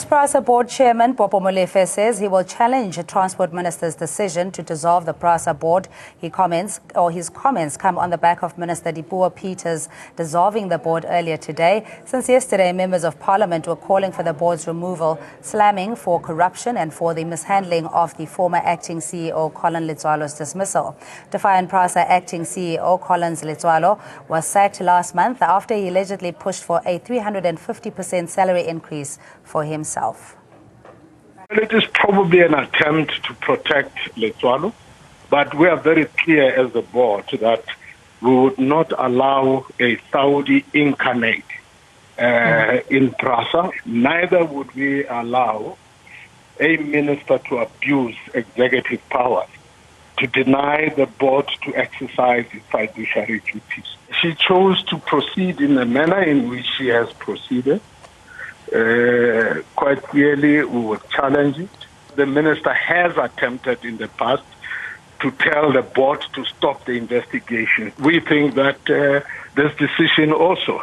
Prasa Board Chairman Popo Molefe says he will challenge the Transport Minister's decision to dissolve the Prasa Board. His comments come on the back of Minister Dipuo Peters dissolving the board earlier today. Since yesterday, members of Parliament were calling for the board's removal, slamming for corruption and for the mishandling of the former acting CEO Colin Letswalo's dismissal. Defiant Prasa acting CEO Collins Letswalo was sacked last month after he allegedly pushed for a 350% salary increase for himself. Well, it is probably an attempt to protect Letswalo, but we are very clear as the board that we would not allow a Saudi incarnate in Prasa. Neither would we allow a minister to abuse executive powers, to deny the board to exercise its fiduciary duties. She chose to proceed in the manner in which she has proceeded. Quite clearly, we would challenge it. The minister has attempted in the past to tell the board to stop the investigation. We think that this decision also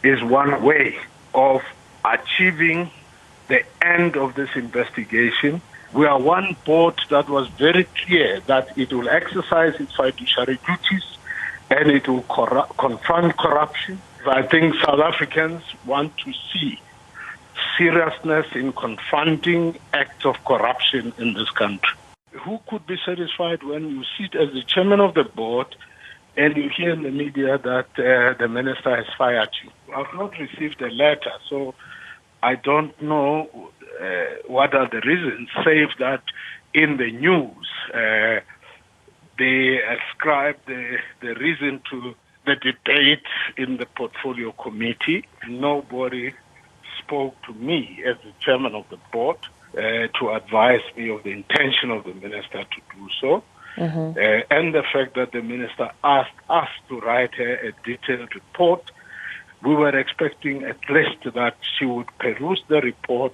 is one way of achieving the end of this investigation. We are one board that was very clear that it will exercise its fiduciary duties and it will confront corruption. I think South Africans want to see seriousness in confronting acts of corruption in this country. Who could be satisfied when you sit as the chairman of the board and you hear in the media that the minister has fired you? I've not received a letter, so I don't know what are the reasons, save that in the news they ascribe the reason to the debate in the portfolio committee. Nobody spoke to me as the chairman of the board to advise me of the intention of the minister to do so. And the fact that the minister asked us to write her a detailed report. We were expecting at least that she would peruse the report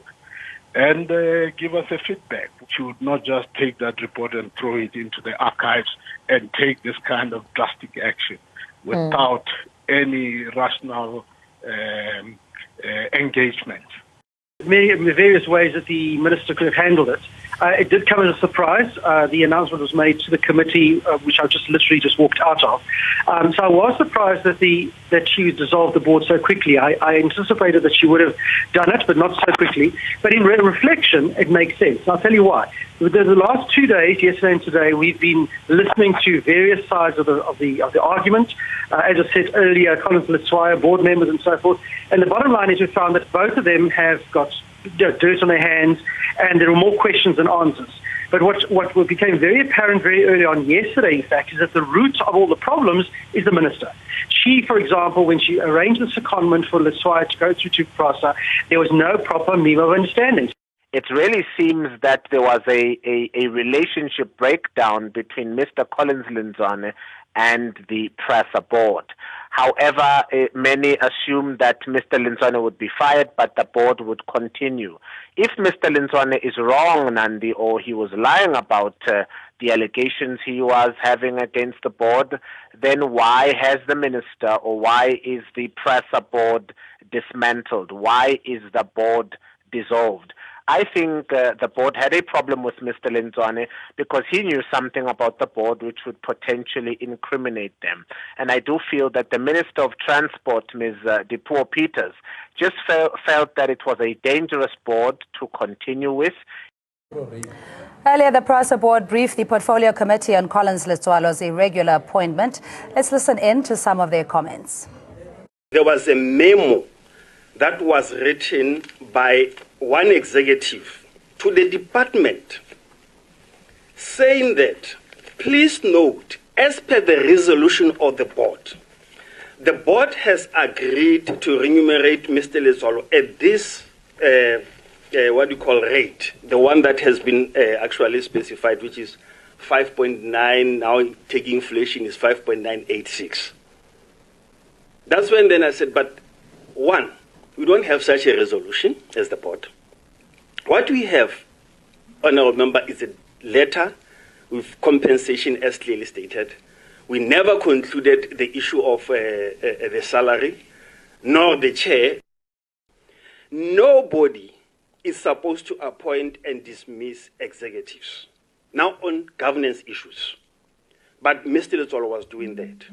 and give us a feedback. She would not just take that report and throw it into the archives and take this kind of drastic action without any rational engagement. Various ways that the minister could have handled it. It did come as a surprise. The announcement was made to the committee, which I literally walked out of. So I was surprised that she dissolved the board so quickly. I anticipated that she would have done it, but not so quickly. But in reflection, it makes sense. And I'll tell you why. The last 2 days, yesterday and today, we've been listening to various sides of the argument. As I said earlier, Collins Letswalo, board members and so forth. And the bottom line is we found that both of them have got dirt on their hands, and there are more questions than answers. But what became very apparent very early on yesterday, in fact, is that the root of all the problems is the minister. She, for example, when she arranged the secondment for Letswalo to go through to Prasa, there was no proper memo of understanding. It really seems that there was a relationship breakdown between Mr. Collins Letswalo and the Prasa board. However, many assume that Mr. Letswalo would be fired, but the board would continue. If Mr. Letswalo is wrong, Nandi, or he was lying about the allegations he was having against the board, then why has the minister, or why is the Prasa board dismantled? Why is the board dissolved? I think the board had a problem with Mr. Letswalo because he knew something about the board which would potentially incriminate them. And I do feel that the Minister of Transport, Ms. Dipuo Peters, just felt that it was a dangerous board to continue with. Earlier, the Prasa board briefed the Portfolio Committee on Collins Letswalo's irregular appointment. Let's listen in to some of their comments. There was a memo that was written by one executive to the department saying that, please note, as per the resolution of the board has agreed to remunerate Mr. Letswalo at this, rate, the one that has been actually specified, which is 5.9, now taking inflation is 5.986. That's when then I said, but one, we don't have such a resolution as the board. What we have, honorable member, is a letter with compensation as clearly stated. We never concluded the issue of the salary, nor the chair. Nobody is supposed to appoint and dismiss executives. Now on governance issues. But Mr. Letswalo was doing that.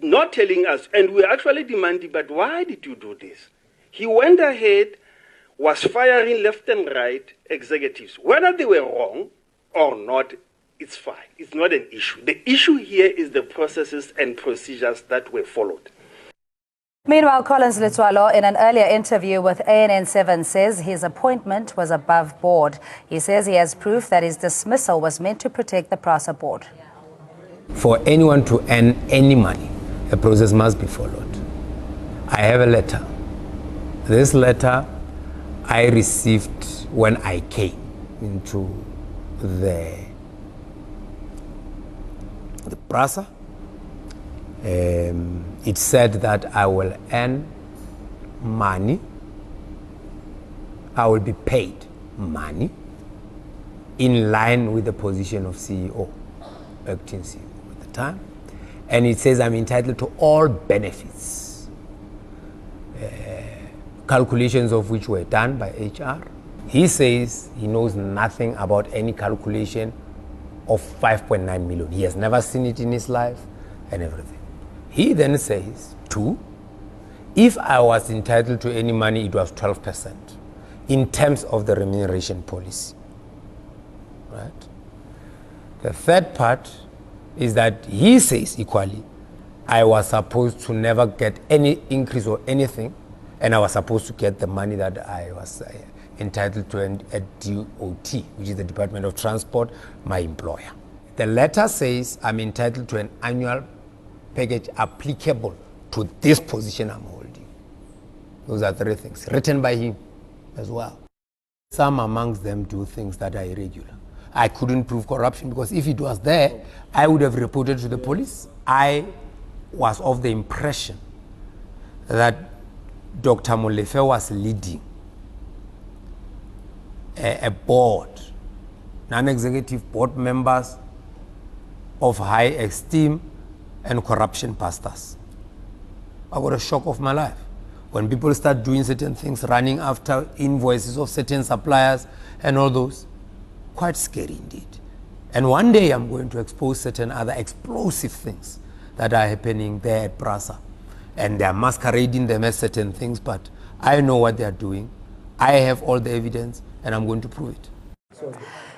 Not telling us, and we're actually demanding, but why did you do this? He went ahead, was firing left and right executives. Whether they were wrong or not, it's fine. It's not an issue. The issue here is the processes and procedures that were followed. Meanwhile, Collins Letswalo, in an earlier interview with ANN7, says his appointment was above board. He says he has proof that his dismissal was meant to protect the Prasa board. For anyone to earn any money, a process must be followed. I have a letter. This letter I received when I came into the Prasa. It said that I will earn money, I will be paid money in line with the position of CEO, acting CEO at the time. And it says I'm entitled to all benefits, calculations of which were done by HR. He says he knows nothing about any calculation of 5.9 million. He has never seen it in his life and everything. He then says, two, if I was entitled to any money, it was 12% in terms of the remuneration policy. Right? The third part is that he says equally, I was supposed to never get any increase or anything, and I was supposed to get the money that I was entitled to at DOT, which is the Department of Transport, my employer. The letter says I'm entitled to an annual package applicable to this position I'm holding. Those are three things, written by him as well. Some amongst them do things that are irregular. I couldn't prove corruption because if it was there, I would have reported to the police. I was of the impression that Dr. Molefe was leading a board, non-executive board members of high esteem and corruption pastors. I got a shock of my life. When people start doing certain things, running after invoices of certain suppliers and all those, quite scary indeed. And one day I'm going to expose certain other explosive things that are happening there at Prasa. And they're masquerading them as certain things, but I know what they're doing. I have all the evidence, and I'm going to prove it.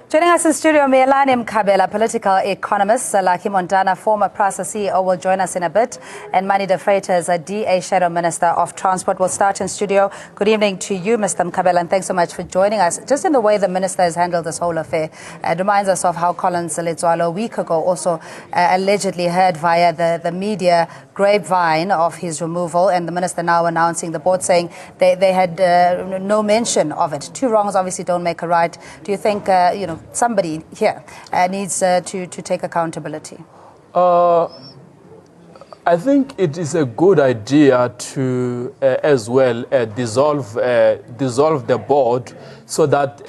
Joining us in studio, Meelani Mkhabela, political economist. Lucky Montana, former Prasa CEO, will join us in a bit. And Mani de Freitas, a DA Shadow Minister of Transport, will start in studio. Good evening to you, Mr. Mkhabela, and thanks so much for joining us. Just in the way the minister has handled this whole affair, it reminds us of how Collins Letswalo a week ago also allegedly heard via the media grapevine of his removal, and the minister now announcing the board saying they had no mention of it. Two wrongs obviously don't make a right. Do you think, somebody here needs to take accountability? I think it is a good idea to as well dissolve the board so that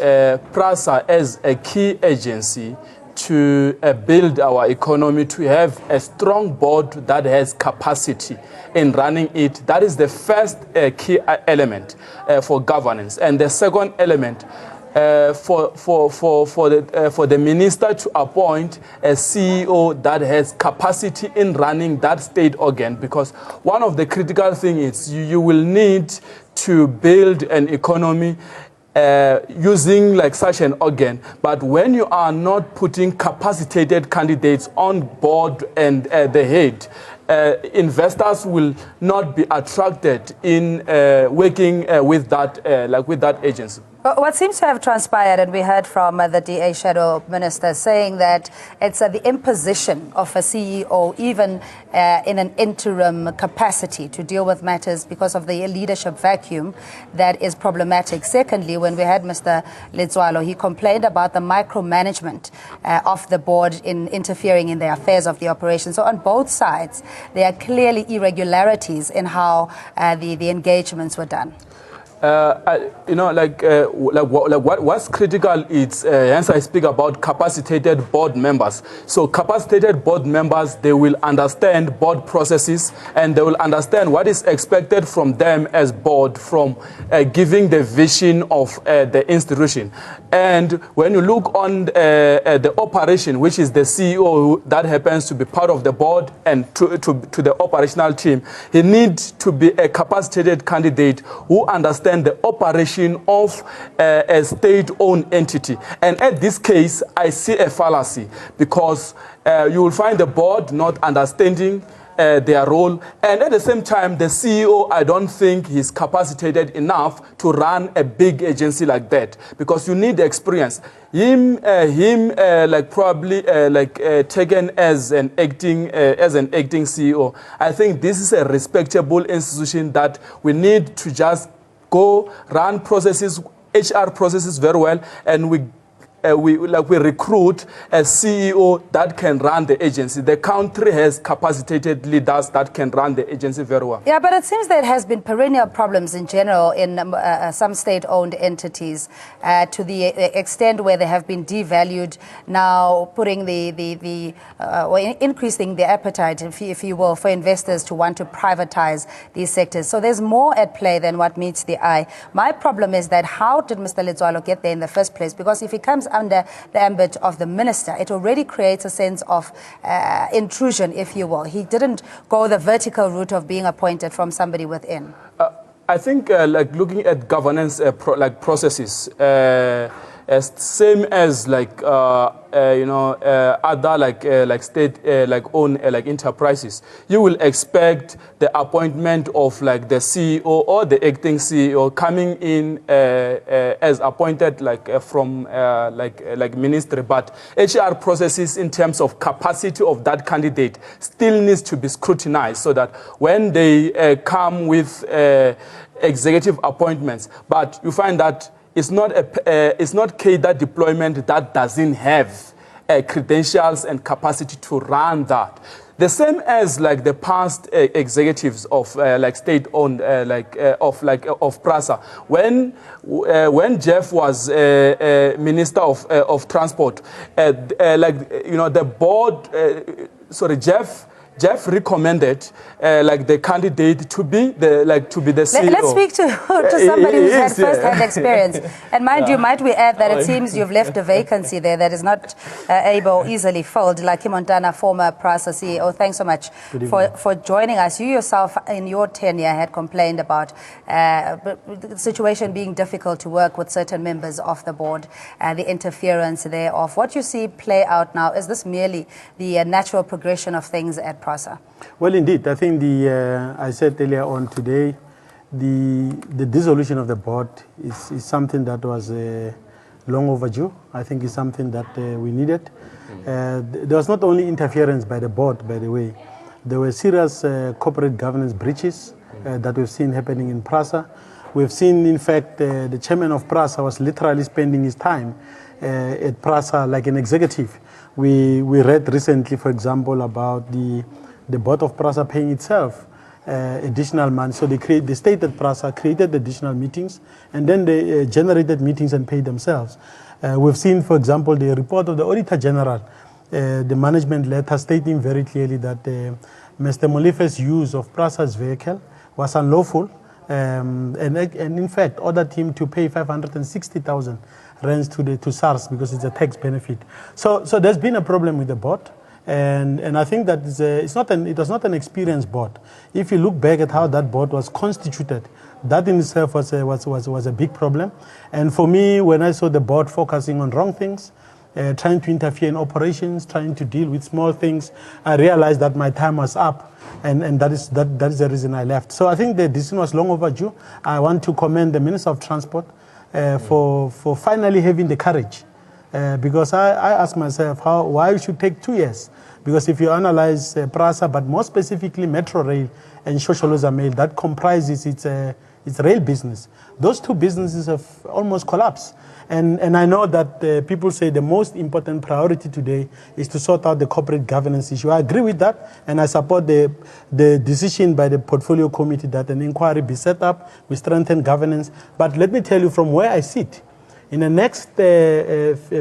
Prasa as a key agency to build our economy, to have a strong board that has capacity in running it. That is the first key element for governance. And the second element, for the minister to appoint a CEO that has capacity in running that state organ, because one of the critical things is you will need to build an economy using like such an organ, but when you are not putting capacitated candidates on board and the head, investors will not be attracted in working with that agency. What seems to have transpired, and we heard from the DA Shadow Minister saying that it's the imposition of a CEO, even in an interim capacity, to deal with matters because of the leadership vacuum that is problematic. Secondly, when we had Mr. Letswalo, he complained about the micromanagement of the board in interfering in the affairs of the operation. So on both sides, there are clearly irregularities in how the engagements were done. What's critical is, hence I speak about capacitated board members. So capacitated board members, they will understand board processes and they will understand what is expected from them as board from giving the vision of the institution. And when you look on the operation, which is the CEO that happens to be part of the board and to the operational team, he needs to be a capacitated candidate who understands the operation of a state-owned entity. And at this case, I see a fallacy because you will find the board not understanding their role, and at the same time, the CEO, I don't think he's capacitated enough to run a big agency like that because you need the experience. Him probably taken as an acting CEO. I think this is a respectable institution that we need to just go run processes, HR processes very well, and we recruit a CEO that can run the agency. The country has capacitated leaders that can run the agency very well. Yeah, but it seems there has been perennial problems in general in some state-owned entities to the extent where they have been devalued, now putting or increasing the appetite, if you will, for investors to want to privatize these sectors. So there's more at play than what meets the eye. My problem is that how did Mr. Letswalo get there in the first place? Because if he comes under the ambit of the minister, it already creates a sense of intrusion, if you will. He didn't go the vertical route of being appointed from somebody within. I think looking at governance processes, same as other state owned enterprises, you will expect the appointment of the CEO or the acting CEO coming in as appointed from ministry, but HR processes in terms of capacity of that candidate still needs to be scrutinized so that when they come with executive appointments, but you find that it's not cadre deployment that doesn't have credentials and capacity to run that. The same as the past executives of state-owned of Prasa. When Jeff was Minister of Transport, the board, Jeff recommended the candidate to be the CEO. Let's speak to somebody who's had first-hand experience. And mind you, might we add that it seems you've left a vacancy there that is not easily filled. Lucky Montana, former Prasa CEO, thanks so much for joining us. You yourself, in your tenure, had complained about the situation being difficult to work with certain members of the board, the interference thereof. What you see play out now, is this merely the natural progression of things at Prasa? Well, indeed, I think I said earlier on today, the dissolution of the board is something that was long overdue. I think it's something that we needed. There was not only interference by the board, by the way. There were serious corporate governance breaches that we've seen happening in Prasa. We've seen, in fact, the chairman of Prasa was literally spending his time at Prasa like an executive. We read recently, for example, about the board of Prasa paying itself additional money. So the state at Prasa created additional meetings, and then they generated meetings and paid themselves. We've seen, for example, the report of the Auditor General, the management letter stating very clearly that Mr. Molife's use of Prasa's vehicle was unlawful, and in fact ordered him to pay 560,000 rands to SARS because it's a tax benefit. So there's been a problem with the board, and I think that it was not an experienced board. If you look back at how that board was constituted, that in itself was a big problem. And for me, when I saw the board focusing on wrong things, trying to interfere in operations, trying to deal with small things, I realized that my time was up, and that is the reason I left. So I think the decision was long overdue. I want to commend the Minister of Transport for finally having the courage, because I asked myself why it should take 2 years. Because if you analyze Prasa, but more specifically Metro Rail and Shosholoza Mail, that comprises its it's rail business. Those two businesses have almost collapsed. And I know that people say the most important priority today is to sort out the corporate governance issue. I agree with that, and I support the decision by the portfolio committee that an inquiry be set up, we strengthen governance. But let me tell you from where I sit, in the next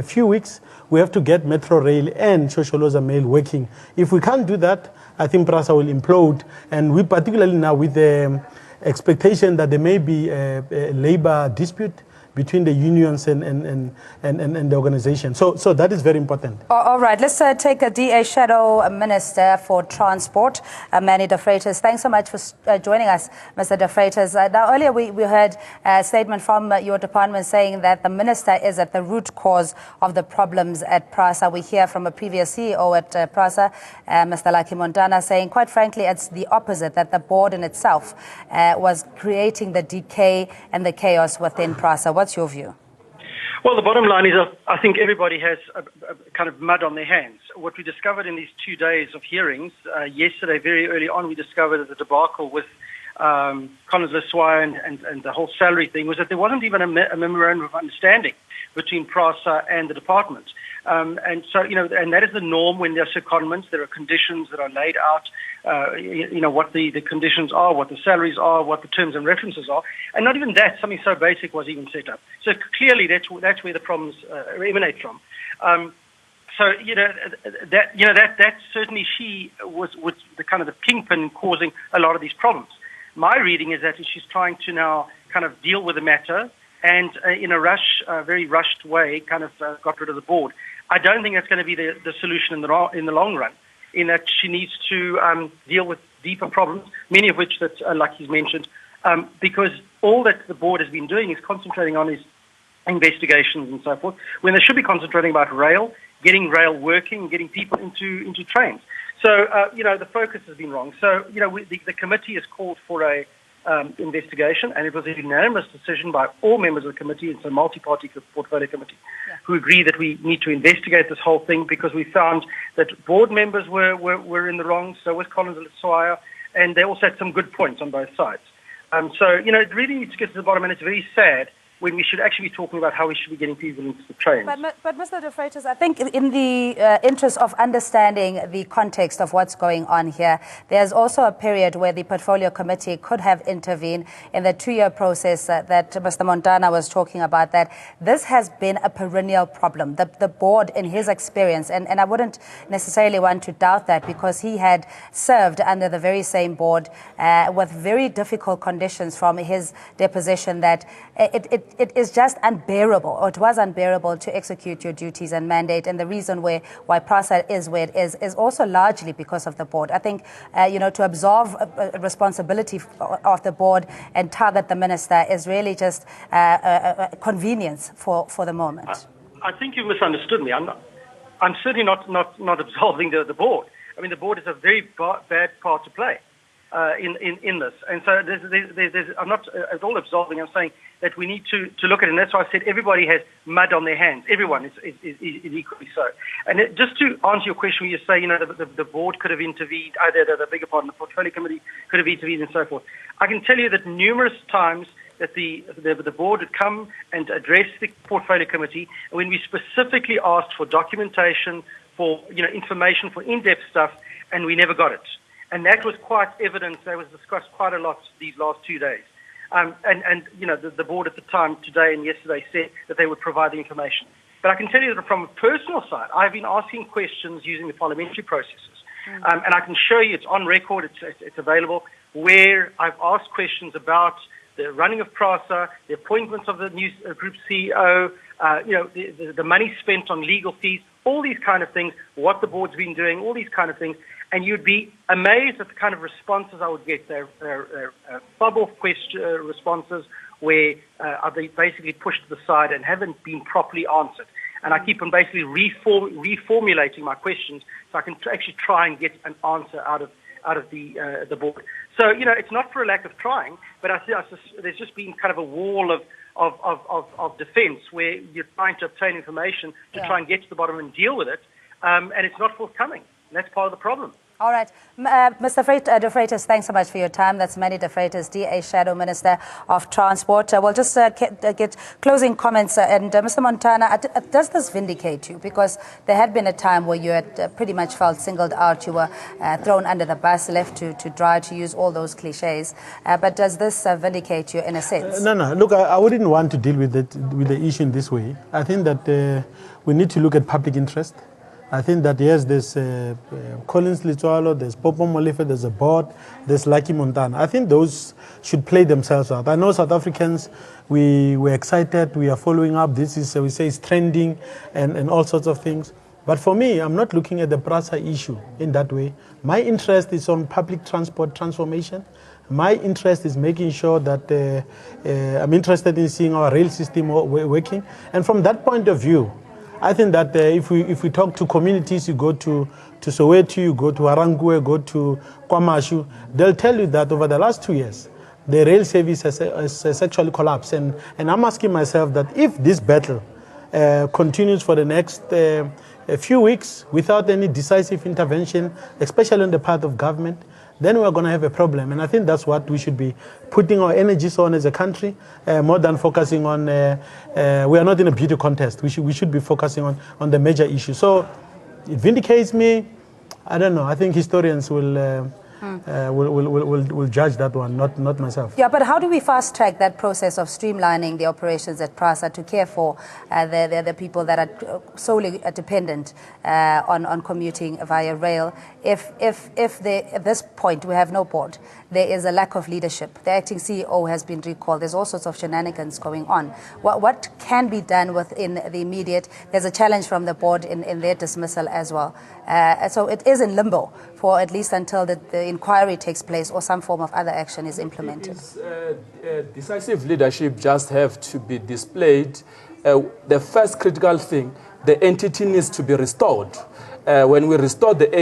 few weeks, we have to get Metro Rail and Shosholoza Mail working. If we can't do that, I think Prasa will implode, and we particularly now with the expectation that there may be a labor dispute between the unions and the organization. So that is very important. All right, let's take a DA Shadow Minister for Transport, Manny de Freitas. Thanks so much for joining us, Mr. de Freitas. Now, earlier we heard a statement from your department saying that the minister is at the root cause of the problems at Prasa. We hear from a previous CEO at Prasa, Mr. Lucky Montana, saying, quite frankly, it's the opposite, that the board in itself was creating the decay and the chaos within Prasa. What's your view? Well, the bottom line is I think everybody has a kind of mud on their hands. What we discovered in these 2 days of hearings, yesterday very early on, we discovered that the debacle with Collins Leswai and the whole salary thing was that there wasn't even a memorandum of understanding between Prasa and the department. And so, and that is the norm when there's secondments. There are conditions that are laid out, what the conditions are, what the salaries are, what the terms and references are. And not even that, something so basic was even set up. So clearly that's where the problems emanate from. That certainly she was the kind of the kingpin causing a lot of these problems. My reading is that she's trying to now kind of deal with the matter and in a very rushed way, kind of got rid of the board. I don't think that's going to be the solution in the long run, in that she needs to deal with deeper problems, many of which that, like he's mentioned, because all that the board has been doing is concentrating on is investigations and so forth, when they should be concentrating about rail, getting rail working, getting people into trains. So, the focus has been wrong. So, the committee has called for a investigation, and it was a unanimous decision by all members of the committee. It's a multi-party portfolio committee who agree that we need to investigate this whole thing because we found that board members were in the wrong, so was Collins Leswai, and they also had some good points on both sides. It really needs to get to the bottom, and it's very sad when we should actually be talking about how we should be getting people into the trains. But Mr. de Freitas, I think in the interest of understanding the context of what's going on here, there's also a period where the portfolio committee could have intervened in the 2-year process that Mr. Montana was talking about, that this has been a perennial problem. The board, in his experience, and I wouldn't necessarily want to doubt that because he had served under the very same board with very difficult conditions from his deposition, that it is just unbearable, or it was unbearable to execute your duties and mandate. And the reason why Prasa is where it is also largely because of the board. I think, to absolve a responsibility of the board and target the minister is really just a convenience for the moment. I think you misunderstood me. I'm certainly not absolving the board. I mean, the board has a very bad part to play in this. And so I'm not at all absolving. I'm saying that we need to look at it, and that's why I said everybody has mud on their hands. Everyone is equally so. And just to answer your question, where you say, the board could have intervened, the bigger part of the portfolio committee could have intervened and so forth. I can tell you that numerous times that the board had come and addressed the portfolio committee, and when we specifically asked for documentation, for information, for in-depth stuff, and we never got it. And that was quite evident. That was discussed quite a lot these last 2 days. The board at the time, today and yesterday, said that they would provide the information. But I can tell you that from a personal side, I've been asking questions using the parliamentary processes. And I can show you, it's on record, it's available, where I've asked questions about the running of Prasa, the appointments of the new group CEO, the money spent on legal fees, all these kind of things, what the board's been doing, all these kind of things. And you'd be amazed at the kind of responses I would get. They're fob-off responses where they basically pushed to the side and haven't been properly answered. And I keep on basically reformulating my questions so I can actually try and get an answer out of the board. So, it's not for a lack of trying, but there's just been kind of a wall of defense where you're trying to obtain information to try and get to the bottom and deal with it, and it's not forthcoming. That's part of the problem. All right. Mr. De Freitas, thanks so much for your time. That's Manny De Freitas, DA Shadow Minister of Transport. We'll just get closing comments. Mr. Montana, does this vindicate you? Because there had been a time where you had pretty much felt singled out. You were thrown under the bus, left to dry, to use all those cliches. But does this vindicate you in a sense? No. Look, I wouldn't want to deal with the issue in this way. I think that we need to look at public interest. I think that, yes, there's Collins Litswalo, there's Popo Molefe, there's a board, there's Lucky Montana. I think those should play themselves out. I know South Africans, we were excited, we are following up. This is, we say, it's trending and all sorts of things. But for me, I'm not looking at the Prasa issue in that way. My interest is on public transport transformation. My interest is making sure that I'm interested in seeing our rail system working. And from that point of view, I think that if we talk to communities, you go to Soweto, you go to Arangwe, go to Kwamashu, they'll tell you that over the last 2 years, the rail service has actually collapsed. And I'm asking myself that if this battle continues for the next few weeks without any decisive intervention, especially on the part of government, then we're going to have a problem. And I think that's what we should be putting our energies on as a country, more than focusing on, we are not in a beauty contest. We should be focusing on the major issues. So it vindicates me. I don't know. I think historians will judge that one, not myself. Yeah, but how do we fast track that process of streamlining the operations at Prasa to care for the people that are solely dependent on commuting via rail? If at this point we have no board, there is a lack of leadership. The acting CEO has been recalled. There's all sorts of shenanigans going on. What can be done within the immediate? There's a challenge from the board in their dismissal as well. So it is in limbo for at least until the inquiry takes place or some form of other action is implemented. Decisive leadership just have to be displayed. The first critical thing, the entity needs to be restored. When we restore the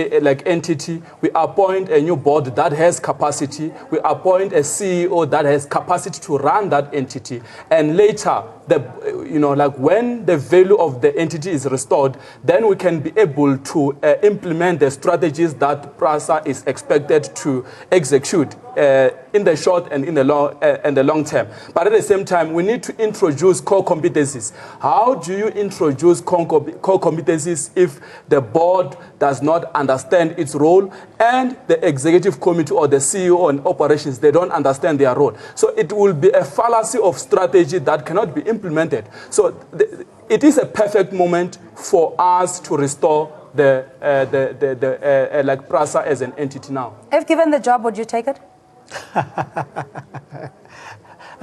entity, we appoint a new board that has capacity. We appoint a CEO that has capacity to run that entity. And later, when the value of the entity is restored, then we can be able to implement the strategies that Prasa is expected to execute in the short and in the long term. But at the same time, we need to introduce core competencies. How do you introduce core competencies if the board does not understand its role and the executive committee or the CEO and operations, they don't understand their role? So it will be a fallacy of strategy that cannot be implemented. So it is a perfect moment for us to restore like Prasa as an entity now. If given the job, would you take it? I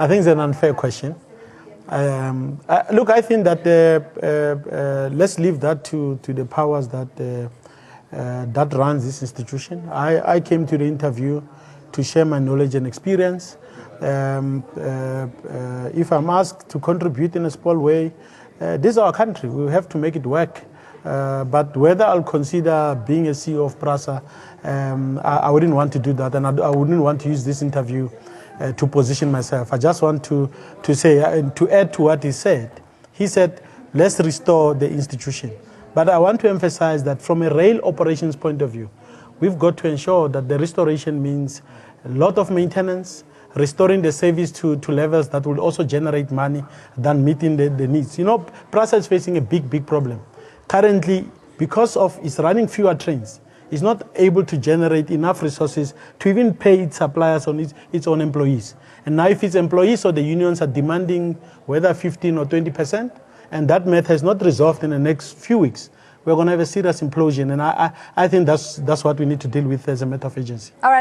think it's an unfair question. Look, I think that let's leave that to the powers that runs this institution. I came to the interview to share my knowledge and experience. If I'm asked to contribute in a small way, this is our country. We have to make it work. But whether I'll consider being a CEO of Prasa, I wouldn't want to do that, and I wouldn't want to use this interview to position myself. I just want to say, to add to what he said, let's restore the institution. But I want to emphasize that from a rail operations point of view, we've got to ensure that the restoration means a lot of maintenance, restoring the service to levels that will also generate money than meeting the needs. You know, Prasa is facing a big problem. Currently, because of it's running fewer trains, it's not able to generate enough resources to even pay its suppliers on its own employees. And now if its employees or the unions are demanding whether 15 or 20%, and that math has not resolved in the next few weeks, we're going to have a serious implosion. And I think that's what we need to deal with as a matter of urgency. All right.